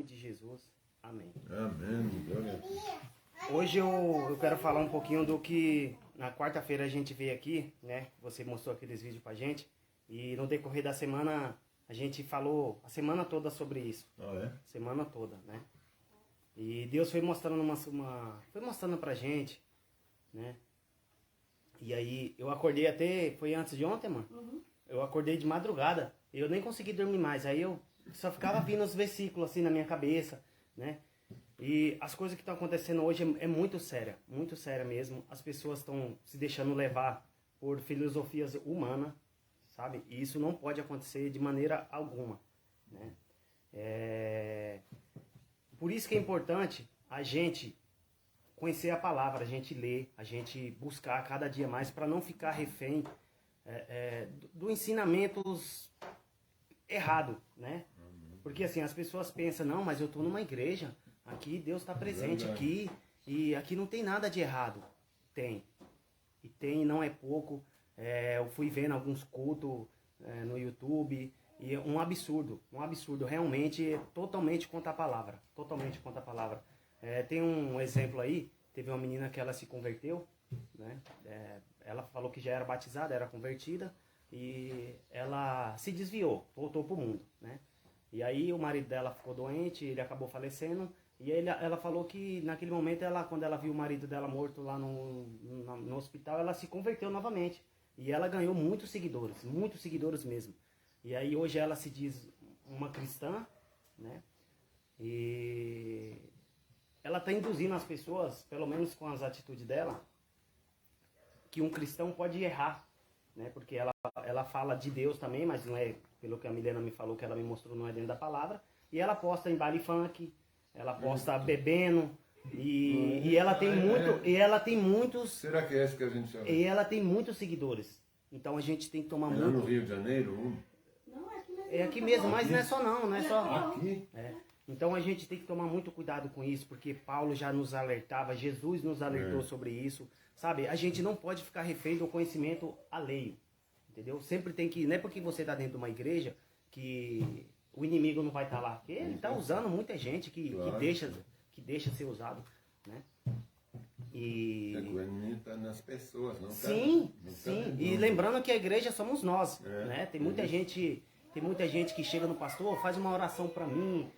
de Jesus. Amém. Amém. Glória a Deus. Hoje eu quero falar um pouquinho do que na quarta-feira a gente veio aqui, né? Você mostrou aqueles vídeos pra gente. E no decorrer da semana a gente falou a semana toda sobre isso. Ah, é? Semana toda, né? E Deus foi mostrando foi mostrando pra gente, né? E aí eu acordei até, foi antes de ontem, mano? Uhum. Eu acordei de madrugada, eu nem consegui dormir mais. Aí eu só ficava vindo os versículos assim na minha cabeça, né? E as coisas que estão acontecendo hoje é muito séria mesmo. As pessoas estão se deixando levar por filosofias humanas, sabe? E isso não pode acontecer de maneira alguma, né? Por isso que é importante a gente conhecer a palavra, a gente ler, a gente buscar cada dia mais para não ficar refém do ensinamentos errado, né? Porque assim, as pessoas pensam, não, mas eu estou numa igreja, aqui Deus está presente, aqui, e aqui não tem nada de errado. Tem. E tem, não é pouco. Eu fui vendo alguns cultos no YouTube, e é um absurdo, realmente, totalmente contra a palavra, tem um exemplo aí, teve uma menina que ela se converteu, né? Ela falou que já era batizada, era convertida, e ela se desviou, voltou pro mundo, né? E aí o marido dela ficou doente, ele acabou falecendo, e ela falou que naquele momento, quando ela viu o marido dela morto lá no hospital, ela se converteu novamente. E ela ganhou muitos seguidores mesmo. E aí hoje ela se diz uma cristã, né? E ela está induzindo as pessoas, pelo menos com as atitudes dela, que um cristão pode errar, né? Porque ela fala de Deus também, mas não é, pelo que a Milena me falou, que ela me mostrou, não é dentro da palavra. E ela posta em baile funk, ela posta bebendo, e ela tem muitos. Será que é esse que a gente chama? E ela tem muitos seguidores. Então a gente tem que tomar Lá muito. no Rio de Janeiro? Não, é aqui mesmo. É aqui mesmo, mas não é só não é só. Aqui? Então a gente tem que tomar muito cuidado com isso, porque Paulo já nos alertava, Jesus nos alertou sobre isso, sabe? A gente não pode ficar refém do conhecimento alheio, entendeu? Sempre tem que, não é porque você está dentro de uma igreja que o inimigo não vai estar lá, porque ele está usando muita gente que deixa ser usado, né? E... O inimigo está nas pessoas, não está? Sim. E lembrando que a igreja somos nós, né? Tem muita gente que chega no pastor, faz uma oração para mim,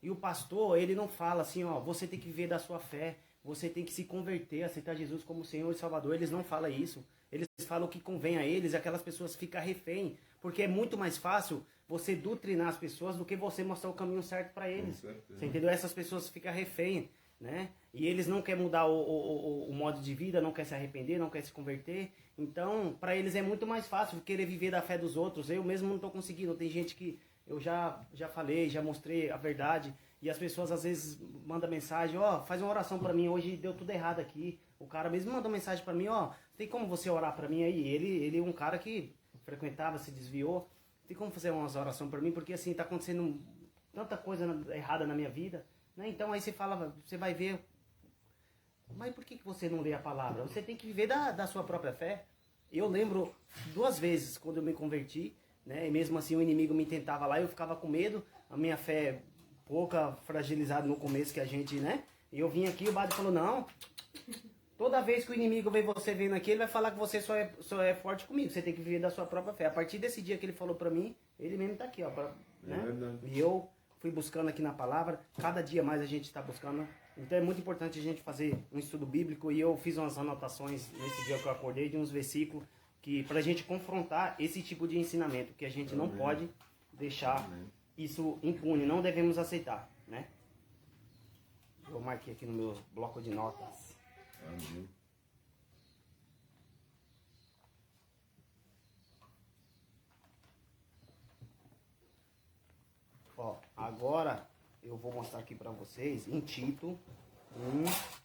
e o pastor, ele não fala assim, ó, você tem que viver da sua fé, você tem que se converter, aceitar Jesus como Senhor e Salvador. Eles não falam isso. Eles falam o que convém a eles, e aquelas pessoas ficam refém, porque é muito mais fácil você doutrinar as pessoas do que você mostrar o caminho certo para eles. Você entendeu? Essas pessoas ficam refém, né? E eles não querem mudar o modo de vida, não querem se arrepender, não querem se converter. Então, para eles é muito mais fácil querer viver da fé dos outros. Eu mesmo não estou conseguindo. Tem gente que eu já falei, já mostrei a verdade. E as pessoas às vezes mandam mensagem, ó, faz uma oração para mim, hoje deu tudo errado aqui. O cara mesmo mandou mensagem para mim, ó, tem como você orar para mim aí? Ele é um cara que frequentava, se desviou. Tem como fazer umas orações para mim? Porque assim, tá acontecendo tanta coisa errada na minha vida, né? Então aí você vai ver, mas por que você não lê a palavra? Você tem que viver da sua própria fé. Eu lembro 2 vezes quando eu me converti, né? E mesmo assim o inimigo me tentava lá, eu ficava com medo, a minha fé pouca fragilizada no começo que a gente, né? E eu vim aqui, o padre falou, não, toda vez que o inimigo vê você vindo aqui, ele vai falar que você só é forte comigo, você tem que viver da sua própria fé. A partir desse dia que ele falou pra mim, ele mesmo tá aqui, ó, né? E eu fui buscando aqui na palavra, cada dia mais a gente está buscando. Então é muito importante a gente fazer um estudo bíblico, e eu fiz umas anotações nesse dia que eu acordei de uns versículos que para a gente confrontar esse tipo de ensinamento, que a gente não pode deixar isso impune, não devemos aceitar, né? Eu marquei aqui no meu bloco de notas. Amém. Ó, agora eu vou mostrar aqui para vocês em Tito 1.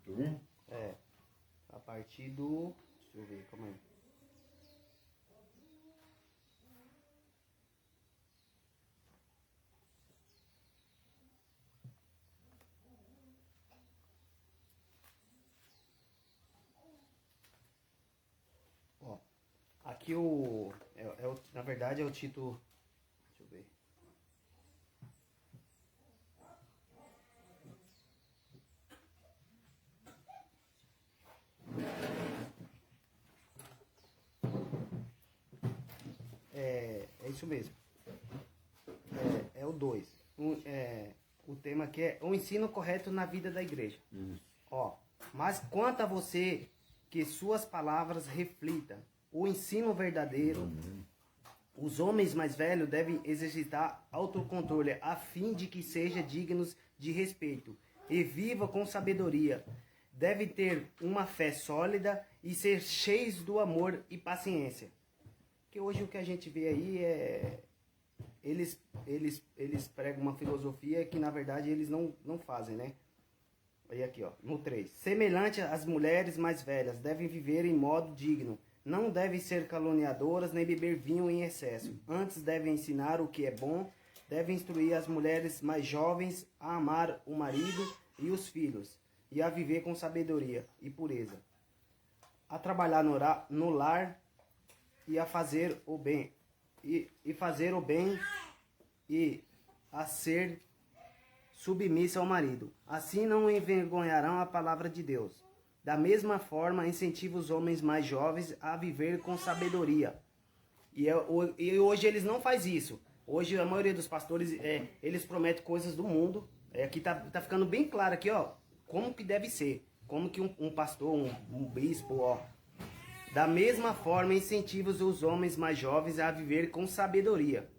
capítulo 1. É. A partir do... Deixa eu ver, calma aí. Ó, aqui na verdade é o título... Deixa eu ver. É isso mesmo. É o 2. O tema aqui é o ensino correto na vida da igreja. Ó, mas quanto a você, que suas palavras reflitam o ensino verdadeiro, os homens mais velhos devem exercitar autocontrole a fim de que sejam dignos de respeito e viva com sabedoria. Devem ter uma fé sólida e ser cheios do amor e paciência. Porque hoje o que a gente vê aí é... Eles pregam uma filosofia que na verdade eles não fazem, né? Aí aqui, ó, no 3. Semelhante às mulheres mais velhas, devem viver em modo digno. Não devem ser caluniadoras nem beber vinho em excesso. Antes devem ensinar o que é bom. Devem instruir as mulheres mais jovens a amar o marido e os filhos. E a viver com sabedoria e pureza. A trabalhar no lar e a fazer o bem. E fazer o bem e a ser submissa ao marido. Assim não envergonharão a palavra de Deus. Da mesma forma, incentiva os homens mais jovens a viver com sabedoria. E hoje eles não fazem isso. Hoje a maioria dos pastores, eles prometem coisas do mundo. Aqui tá ficando bem claro aqui, ó, como que deve ser. Como que um pastor, um bispo, ó. Da mesma forma, incentiva os homens mais jovens a viver com sabedoria.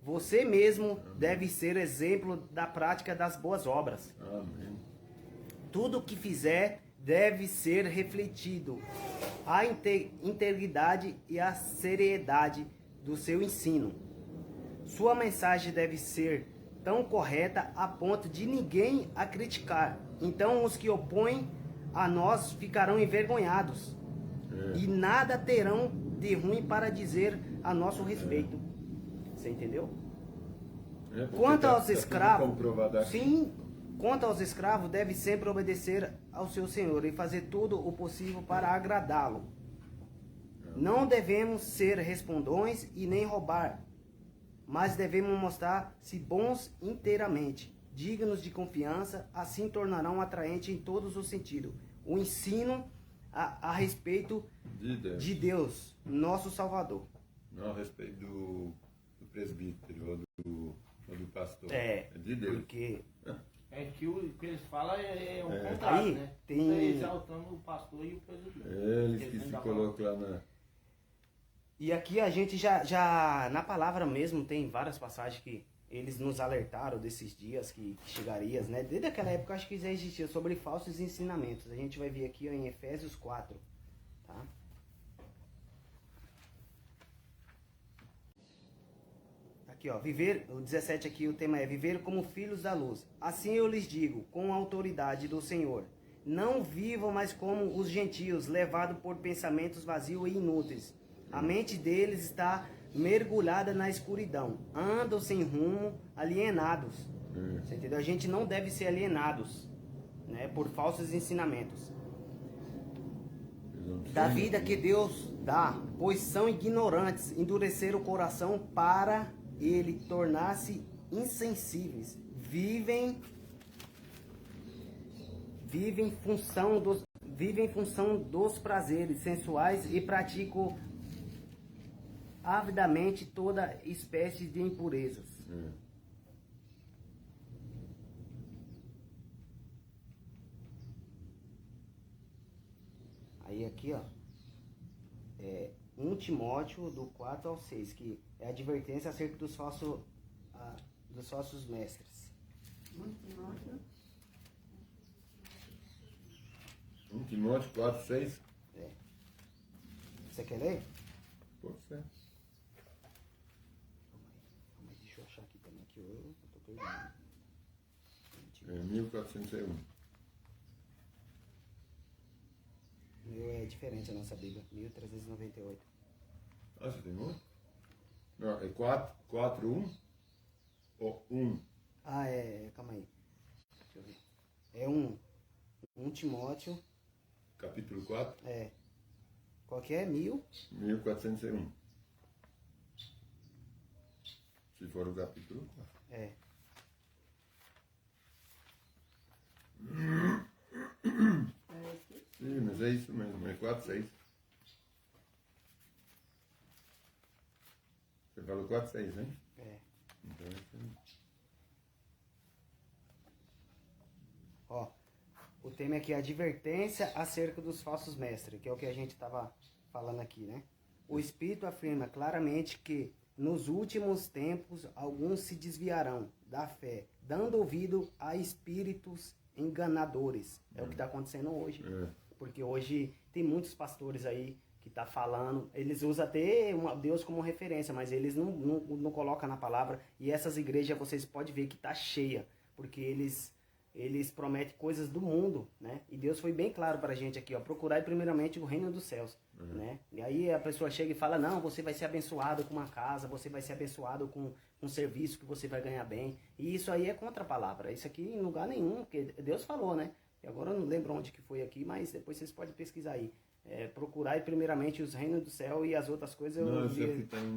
Você mesmo deve ser exemplo da prática das boas obras. Amém. Tudo o que fizer deve ser refletido a integridade e a seriedade do seu ensino. Sua mensagem deve ser tão correta a ponto de ninguém a criticar. Então os que opõem a nós ficarão envergonhados. E nada terão de ruim para dizer a nosso respeito. Você entendeu? Quanto aos escravos, sim, quanto aos escravos, deve sempre obedecer ao seu senhor e fazer tudo o possível para agradá-lo. Não devemos ser respondões e nem roubar, mas devemos mostrar-se bons inteiramente, dignos de confiança, assim tornarão atraente em todos os sentidos. O ensino a respeito de Deus, nosso Salvador. Não a respeito do presbítero ou do pastor. É de Deus. Porque... É que o que eles falam é o contrário, Aí, né? tem- Tá exaltando o pastor e o presbítero. Eles que Eles se ainda colocam lá na... E aqui a gente já na palavra mesmo tem várias passagens que eles nos alertaram desses dias que chegarias, né? Desde aquela época acho que já existia sobre falsos ensinamentos. A gente vai ver aqui ó, em Efésios 4, tá? Aqui ó, viver, o 17 aqui o tema é viver como filhos da luz. Assim eu lhes digo, com a autoridade do Senhor, não vivam mais como os gentios, levados por pensamentos vazios e inúteis. A mente deles está mergulhada na escuridão. Andam sem rumo, alienados. Você entendeu? A gente não deve ser alienados, né, por falsos ensinamentos. Da vida que Deus dá, pois são ignorantes, endureceram o coração para ele tornar-se insensíveis. Vivem em função dos prazeres sensuais e praticam avidamente toda espécie de impurezas. Aí aqui, ó, 1 Timóteo do 4 ao 6, que é a advertência acerca dos falsos mestres. 1 Timóteo 4, 6. Você quer ler? Pode ser. Calma aí, deixa eu achar aqui também, que eu tô perdendo. É 1401. meu é diferente a nossa Bíblia, 1398. Ah, você tem outro? Não, é 4:1 ou 1? Ah, calma aí. Deixa eu ver. É 1 Timóteo. Capítulo 4? Qual que é? 1401. Se for o capítulo 4. Sim, mas é isso mesmo, é 4:6. Você falou 4:6, hein? Então é isso aí. Ó, o tema aqui é advertência acerca dos falsos mestres, que é o que a gente estava falando aqui, né? O Espírito afirma claramente que nos últimos tempos alguns se desviarão da fé, dando ouvido a espíritos enganadores. É o que está acontecendo hoje. Porque hoje tem muitos pastores aí que tá falando, eles usam até Deus como referência, mas eles não colocam na palavra. E essas igrejas vocês podem ver que tá cheia, porque eles prometem coisas do mundo, né? E Deus foi bem claro pra gente aqui, ó, procurai primeiramente o reino dos céus, né? E aí a pessoa chega e fala, não, você vai ser abençoado com uma casa, você vai ser abençoado com um serviço que você vai ganhar bem. E isso aí é contra a palavra, isso aqui em lugar nenhum, porque Deus falou, né? E agora eu não lembro onde que foi aqui, mas depois vocês podem pesquisar aí. Procurai primeiramente os reinos do céu e as outras coisas eu não, isso aqui tem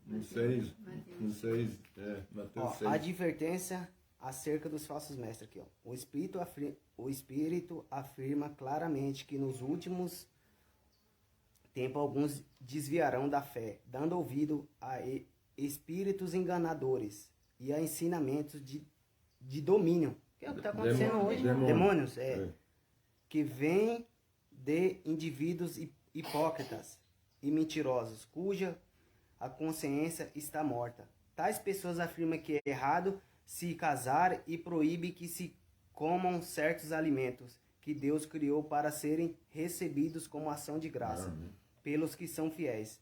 no 6, Mateus 6. Advertência acerca dos falsos mestres aqui, ó. O Espírito afirma claramente que nos últimos tempos alguns desviarão da fé, dando ouvido a espíritos enganadores e a ensinamentos de domínio. Que é o que está acontecendo hoje. Demônios, que vêm de indivíduos hipócritas e mentirosos, cuja a consciência está morta. Tais pessoas afirmam que é errado se casar e proíbe que se comam certos alimentos que Deus criou para serem recebidos como ação de graça pelos que são fiéis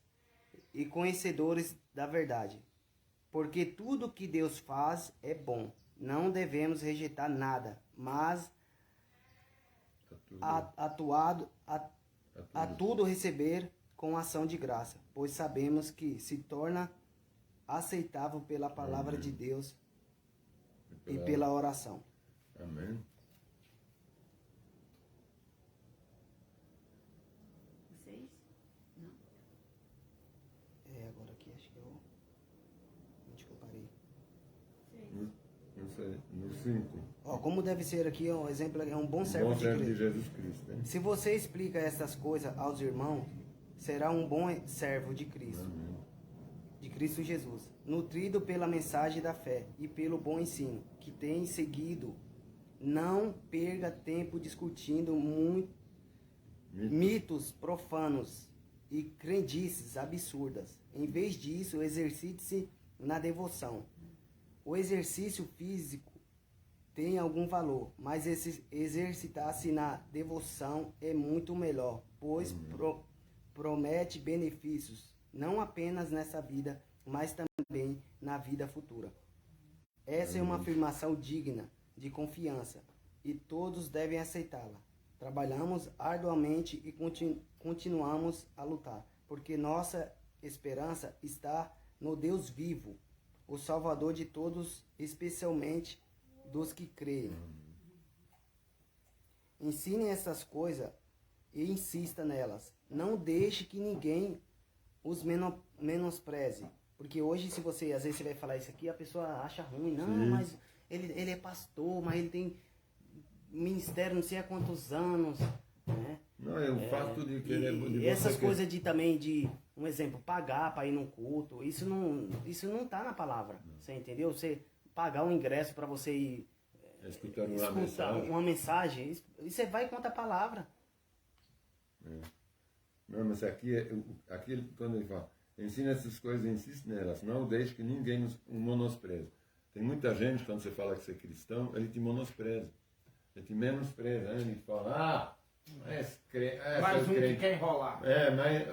e conhecedores da verdade. Porque tudo que Deus faz é bom. Não devemos rejeitar nada, mas a tudo receber com ação de graça, pois sabemos que se torna aceitável pela palavra de Deus e pela oração. Amém. Vocês? Não. Agora aqui, acho que eu... Onde que eu parei? Não sei, no 5. Ó, como deve ser aqui, ó, o exemplo é um bom servo de Cristo. Jesus Cristo. Hein? Se você explica essas coisas aos irmãos, será um bom servo de Cristo. De Cristo Jesus, nutrido pela mensagem da fé e pelo bom ensino que tem seguido. Não perca tempo discutindo mitos profanos e crendices absurdas. Em vez disso, exercite-se na devoção. O exercício físico tem algum valor, mas exercitar-se na devoção é muito melhor, pois promete benefícios, não apenas nessa vida, mas também na vida futura. Essa é uma afirmação digna de confiança e todos devem aceitá-la. Trabalhamos arduamente e continuamos a lutar, porque nossa esperança está no Deus vivo, o Salvador de todos, especialmente dos que creem. Ensine essas coisas e insista nelas. Não deixe que ninguém os menospreze. Porque hoje, se você, às vezes você vai falar isso aqui, a pessoa acha ruim. Não, mas ele é pastor, mas ele tem ministério não sei há quantos anos, né? Não, é o fato de querer... E essas coisas de também, de, um exemplo, pagar para ir num culto, isso não tá na palavra, você entendeu? Você pagar um ingresso para você ir escutar uma mensagem, isso vai contra a palavra. Não, mas aqui quando ele fala, ensina essas coisas e insiste nelas, não deixe que ninguém o menospreze. Tem muita gente, quando você fala que você é cristão, ele te menospreza, ele te menospreza, né? Ele fala, mais um que quer enrolar. Mas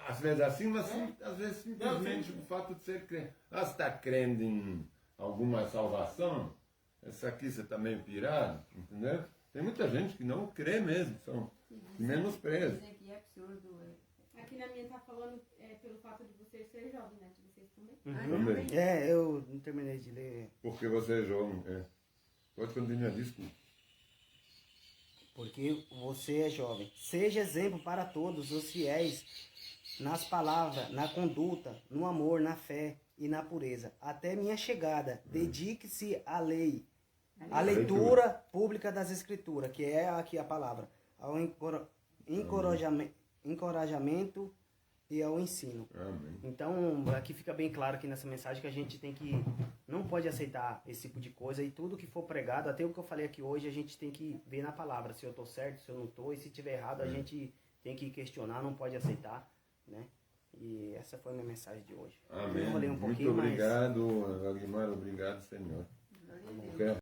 às vezes assim, mas às vezes simplesmente o fato de ser crente. Você está crendo em alguma salvação, essa aqui você está meio pirado, entendeu? Tem muita gente que não crê mesmo, menospreza. Isso aqui é absurdo. Aqui na minha tá falando pelo fato de você ser jovem, né? De vocês também. Também. Eu não terminei de ler. Porque você é jovem. Pode continuar, desculpa. Porque você é jovem. Seja exemplo para todos os fiéis nas palavras, na conduta, no amor, na fé e na pureza. Até minha chegada, dedique-se à lei, à leitura pública das Escrituras, que é aqui a palavra, ao encorajamento e ao ensino. Amém. Então, aqui fica bem claro aqui nessa mensagem que a gente tem que, não pode aceitar esse tipo de coisa, e tudo que for pregado, até o que eu falei aqui hoje, a gente tem que ver na palavra, se eu estou certo, se eu não estou, e se tiver errado, a gente tem que questionar, não pode aceitar, né? E essa foi a minha mensagem de hoje. Amém. Eu falei um Muito pouquinho, obrigado, Agmar, obrigado, Senhor. Glória a Deus.